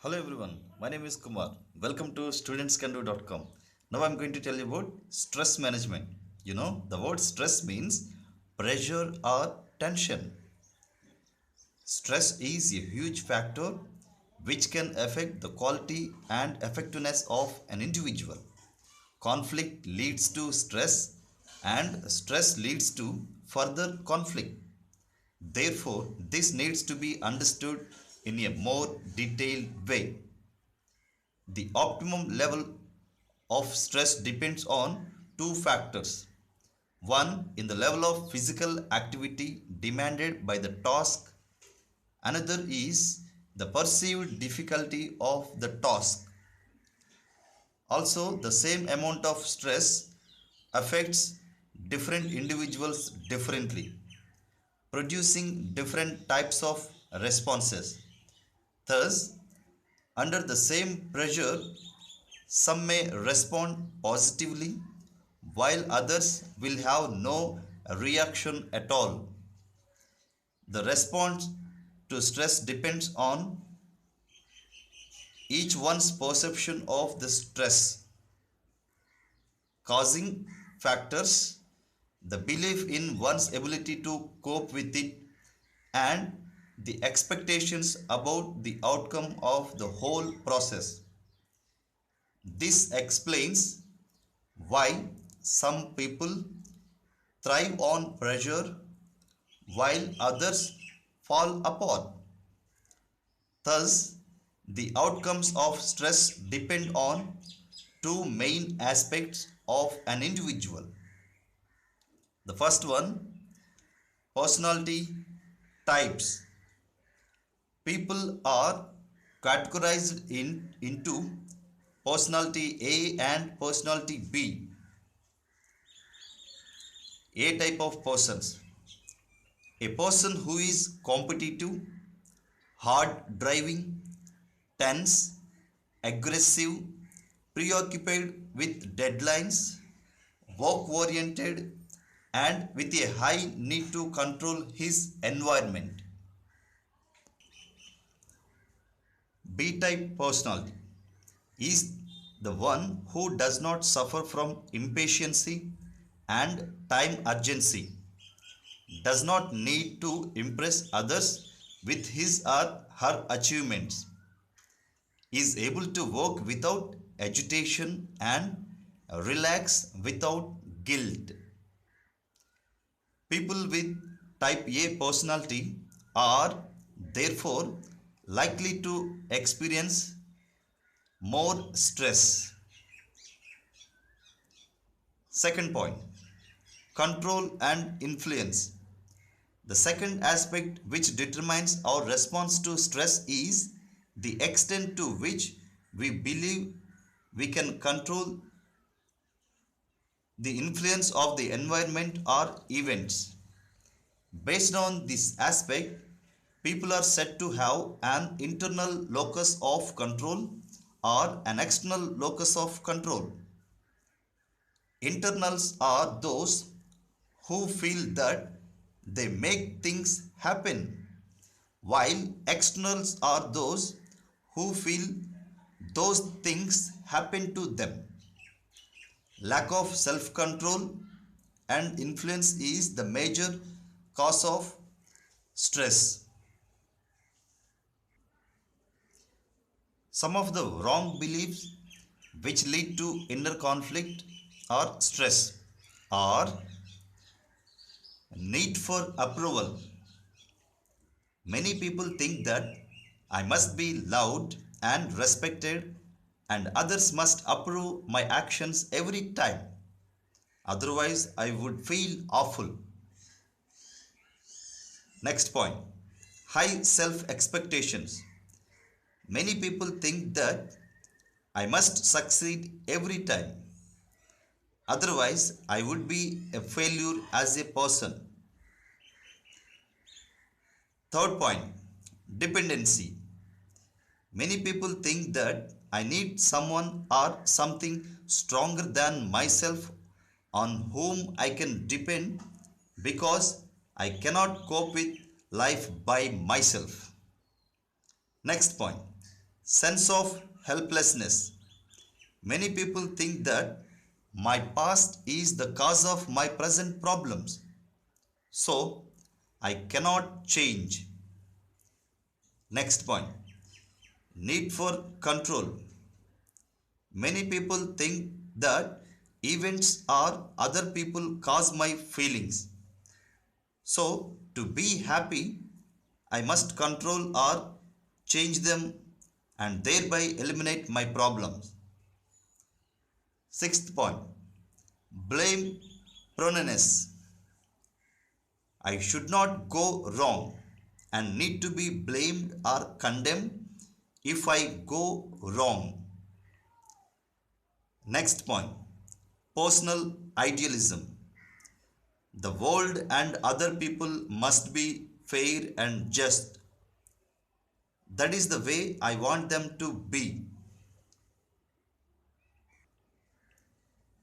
Hello everyone, my name is Kumar. Welcome to studentscando.com. Now I'm going to tell you about stress management. The word stress means pressure or tension. Stress is a huge factor which can affect the quality and effectiveness of an individual. Conflict leads to stress and stress leads to further conflict. Therefore, this needs to be understood in a more detailed way. The optimum level of stress depends on two factors. One, in the level of physical activity demanded by the task. Another is the perceived difficulty of the task. Also, the same amount of stress affects different individuals differently, producing different types of responses. Thus, under the same pressure, some may respond positively while others will have no reaction at all. The response to stress depends on each one's perception of the stress causing factors, the belief in one's ability to cope with it, and the expectations about the outcome of the whole process. This explains why some people thrive on pressure while others fall apart. Thus, the outcomes of stress depend on two main aspects of an individual. The first one, personality types. People are categorized into personality A and personality B. A type of persons. A person who is competitive, hard driving, tense, aggressive, preoccupied with deadlines, work oriented, and with a high need to control his environment. B type personality is the one who does not suffer from impatience and time urgency, does not need to impress others with his or her achievements, is able to work without agitation and relax without guilt. People with type A personality are therefore likely to experience more stress. Second point, control and influence. The second aspect which determines our response to stress is the extent to which we believe we can control the influence of the environment or events. Based on this aspect, people are said to have an internal locus of control or an external locus of control. Internals are those who feel that they make things happen, while externals are those who feel those things happen to them. Lack of self control and influence is the major cause of stress. Some of the wrong beliefs which lead to inner conflict or stress are need for approval. Many people think that I must be loved and respected and others must approve my actions every time. Otherwise, I would feel awful. Next point, high self expectations. Many people think that I must succeed every time. Otherwise, I would be a failure as a person. Third point, dependency. Many people think that I need someone or something stronger than myself on whom I can depend because I cannot cope with life by myself. Next point, Sense of helplessness. Many people think that my past is the cause of my present problems, so I cannot change. Next point, need for control. Many people think that events or other people cause my feelings. So, to be happy, I must control or change them and thereby eliminate my problems. Sixth point, blame proneness. I should not go wrong and need to be blamed or condemned if I go wrong. Next point, personal idealism. The world and other people must be fair and just. That is the way I want them to be.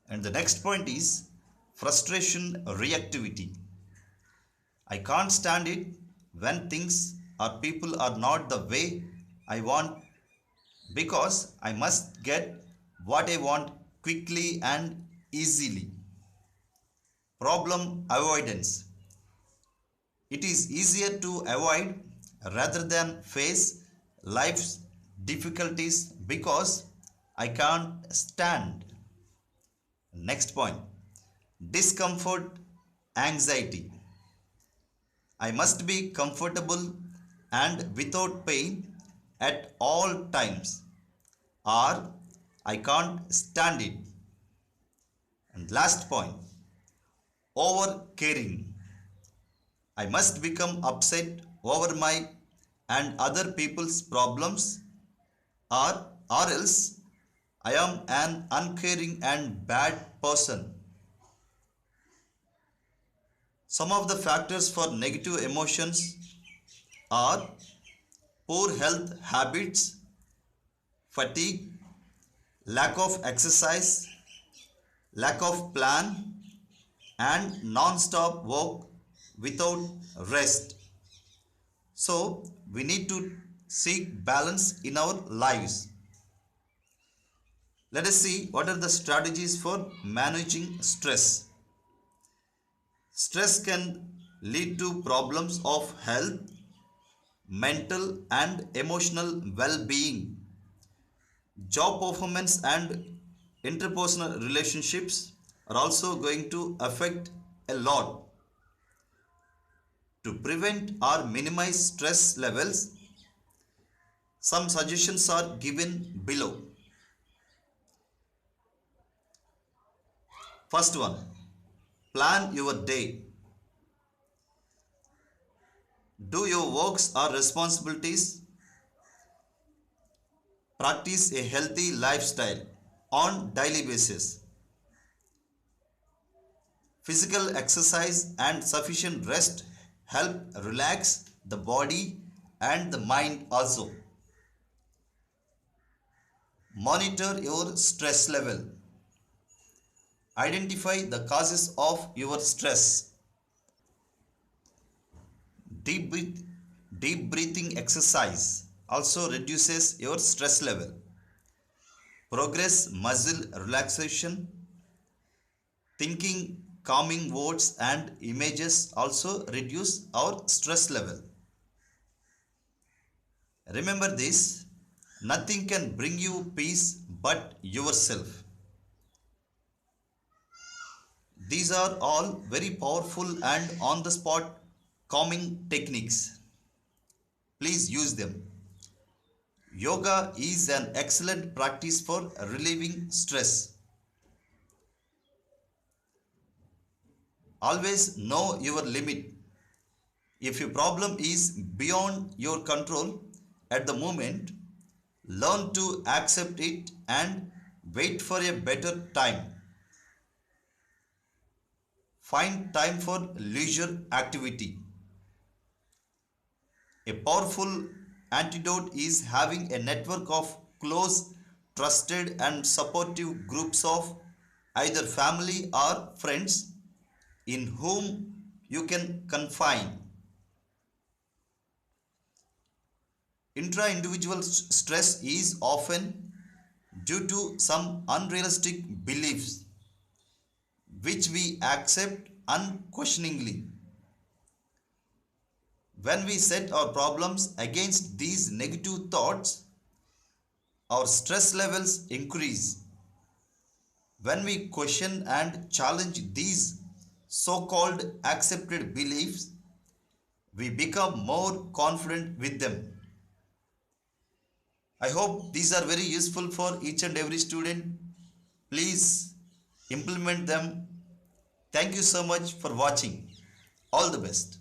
And the next point is frustration reactivity. I can't stand it when things or people are not the way I want because I must get what I want quickly and easily. Problem avoidance. It is easier to avoid rather than face life's difficulties because I can't stand. Next point, discomfort anxiety. I must be comfortable and without pain at all times or I can't stand it. And last point, over caring. I must become upset over my and other people's problems or else I am an uncaring and bad person. Some of the factors for negative emotions are poor health habits, fatigue, lack of exercise, lack of plan, and non-stop work without rest. So, we need to seek balance in our lives. Let us see what are the strategies for managing stress. Stress can lead to problems of health, mental, and emotional well being, job performance, and interpersonal relationships are also going to affect a lot. To prevent or minimize stress levels, some suggestions are given below. First one, plan your day. Do your works or responsibilities. Practice a healthy lifestyle on daily basis. Physical exercise and sufficient rest help relax the body and the mind also. Monitor your stress level. Identify the causes of your stress. Deep, deep breathing exercise also reduces your stress level. Progress muscle relaxation. Thinking calming words and images also reduce our stress level. Remember this, nothing can bring you peace but yourself. These are all very powerful and on the spot calming techniques. Please use them. Yoga is an excellent practice for relieving stress. Always know your limit. If your problem is beyond your control at the moment, learn to accept it and wait for a better time. Find time for leisure activity. A powerful antidote is having a network of close, trusted, and supportive groups of either family or friends in whom you can confide. Intra-individual stress is often due to some unrealistic beliefs which we accept unquestioningly. When we set our problems against these negative thoughts, our stress levels increase. When we question and challenge these so called accepted beliefs, we become more confident with them. I hope these are very useful for each and every student. Please implement them. Thank you so much for watching. All the best.